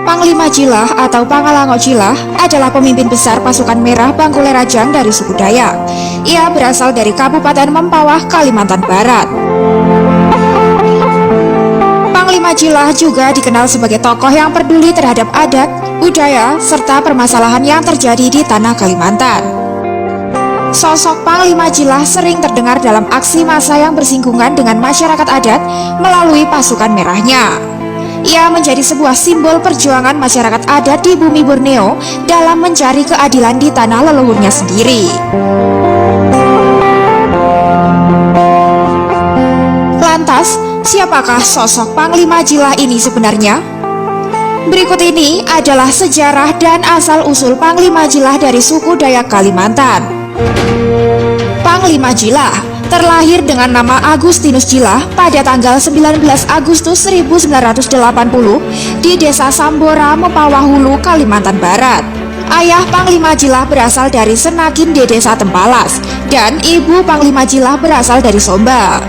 Panglima Jilah atau Pangalango Jilah adalah pemimpin besar pasukan merah Bangkule Rajang dari suku Dayak. Ia berasal dari Kabupaten Mempawah, Kalimantan Barat. Panglima Jilah juga dikenal sebagai tokoh yang peduli terhadap adat, budaya, serta permasalahan yang terjadi di tanah Kalimantan. Sosok Panglima Jilah sering terdengar dalam aksi massa yang bersinggungan dengan masyarakat adat melalui pasukan merahnya. Ia menjadi sebuah simbol perjuangan masyarakat adat di bumi Borneo dalam mencari keadilan di tanah leluhurnya sendiri. Lantas, siapakah sosok Panglima Jilah ini sebenarnya? Berikut ini adalah sejarah dan asal-usul Panglima Jilah dari suku Dayak Kalimantan. Panglima Jilah terlahir dengan nama Agustinus Jilah pada tanggal 19 Agustus 1980 di Desa Sambora, Mempawah Hulu, Kalimantan Barat. Ayah Panglima Jilah berasal dari Senakin di Desa Tempalas dan ibu Panglima Jilah berasal dari Somba.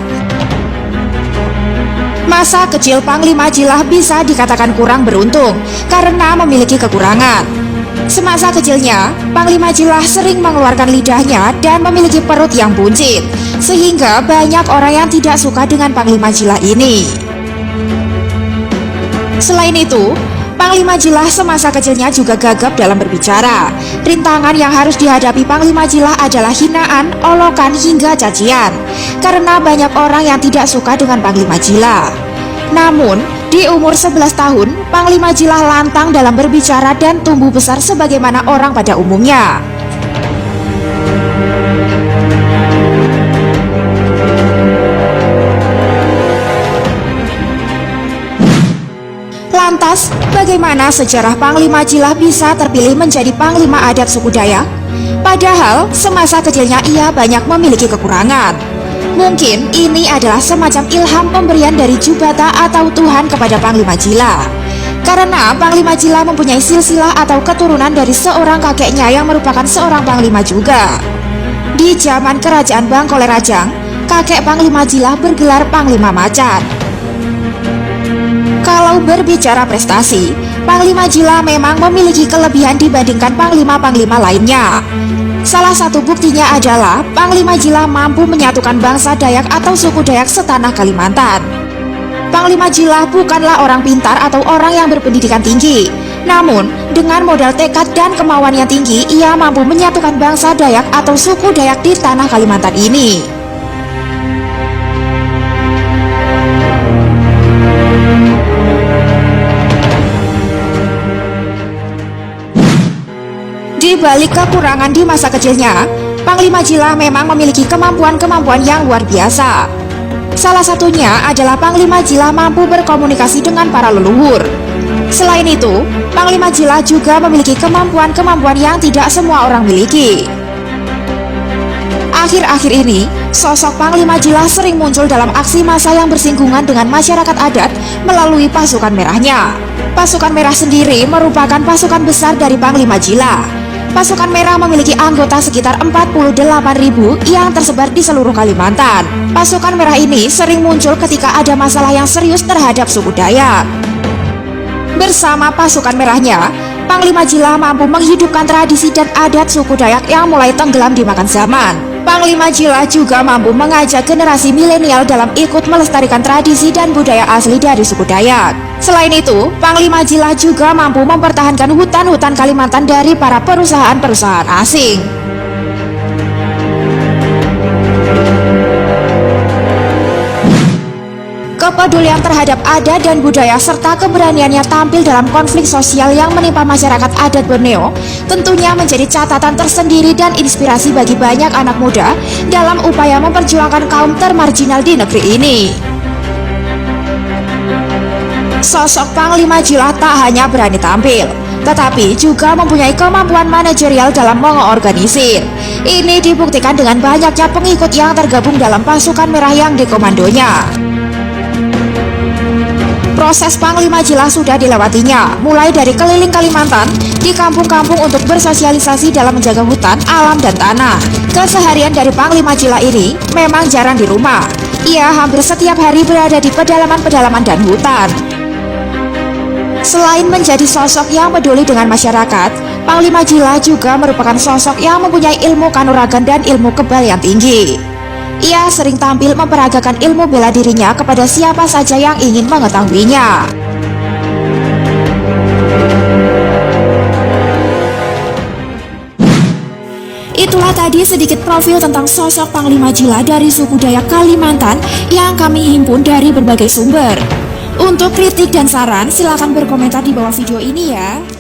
Masa kecil Panglima Jilah bisa dikatakan kurang beruntung karena memiliki kekurangan. Semasa kecilnya, Panglima Jilah sering mengeluarkan lidahnya dan memiliki perut yang buncit, sehingga banyak orang yang tidak suka dengan Panglima Jilah ini. Selain itu, Panglima Jilah semasa kecilnya juga gagap dalam berbicara. Rintangan yang harus dihadapi Panglima Jilah adalah hinaan, olokan, hingga cacian, karena banyak orang yang tidak suka dengan Panglima Jilah. Namun, di umur 11 tahun, Panglima Jilah lantang dalam berbicara dan tumbuh besar sebagaimana orang pada umumnya. Lantas, bagaimana sejarah Panglima Jilah bisa terpilih menjadi Panglima adat suku Dayak? Padahal, semasa kecilnya ia banyak memiliki kekurangan. Mungkin ini adalah semacam ilham pemberian dari Jubata atau Tuhan kepada Panglima Jilah. Karena Panglima Jilah mempunyai silsilah atau keturunan dari seorang kakeknya yang merupakan seorang Panglima juga. Di zaman Kerajaan Bangkole Rajang, kakek Panglima Jilah bergelar Panglima Macan. Kalau berbicara prestasi, Panglima Jilah memang memiliki kelebihan dibandingkan panglima-panglima lainnya. Salah satu buktinya adalah Panglima Jilah mampu menyatukan bangsa Dayak atau suku Dayak setanah Kalimantan. Panglima Jilah bukanlah orang pintar atau orang yang berpendidikan tinggi. Namun, dengan modal tekad dan kemauan yang tinggi, ia mampu menyatukan bangsa Dayak atau suku Dayak di tanah Kalimantan ini. Di balik kekurangan di masa kecilnya, Panglima Jilah memang memiliki kemampuan-kemampuan yang luar biasa. Salah satunya adalah Panglima Jilah mampu berkomunikasi dengan para leluhur. Selain itu, Panglima Jilah juga memiliki kemampuan-kemampuan yang tidak semua orang miliki. Akhir-akhir ini, sosok Panglima Jilah sering muncul dalam aksi massa yang bersinggungan dengan masyarakat adat melalui pasukan merahnya. Pasukan merah sendiri merupakan pasukan besar dari Panglima Jilah. Pasukan merah memiliki anggota sekitar 48.000 yang tersebar di seluruh Kalimantan. Pasukan merah ini sering muncul ketika ada masalah yang serius terhadap suku Dayak. Bersama pasukan merahnya, Panglima Jilah mampu menghidupkan tradisi dan adat suku Dayak yang mulai tenggelam dimakan zaman. Panglima Jilah juga mampu mengajak generasi milenial dalam ikut melestarikan tradisi dan budaya asli dari suku Dayak. Selain itu, Panglima Jilah juga mampu mempertahankan hutan-hutan Kalimantan dari para perusahaan-perusahaan asing. Kepedulian terhadap adat dan budaya serta keberaniannya tampil dalam konflik sosial yang menimpa masyarakat adat Borneo tentunya menjadi catatan tersendiri dan inspirasi bagi banyak anak muda dalam upaya memperjuangkan kaum termarginal di negeri ini. Sosok Panglima Jilah tak hanya berani tampil, tetapi juga mempunyai kemampuan manajerial dalam mengorganisir. Ini dibuktikan dengan banyaknya pengikut yang tergabung dalam pasukan merah yang dikomandonya. Proses Panglima Jilah sudah dilewatinya, mulai dari keliling Kalimantan, di kampung-kampung untuk bersosialisasi dalam menjaga hutan, alam, dan tanah. Keseharian dari Panglima Jilah ini memang jarang di rumah. Ia hampir setiap hari berada di pedalaman-pedalaman dan hutan. Selain menjadi sosok yang peduli dengan masyarakat, Panglima Jila juga merupakan sosok yang mempunyai ilmu kanuragan dan ilmu kebal yang tinggi. Ia sering tampil memperagakan ilmu bela dirinya kepada siapa saja yang ingin mengetahuinya. Itulah tadi sedikit profil tentang sosok Panglima Jila dari suku Dayak Kalimantan yang kami himpun dari berbagai sumber. Untuk kritik dan saran, silakan berkomentar di bawah video ini ya.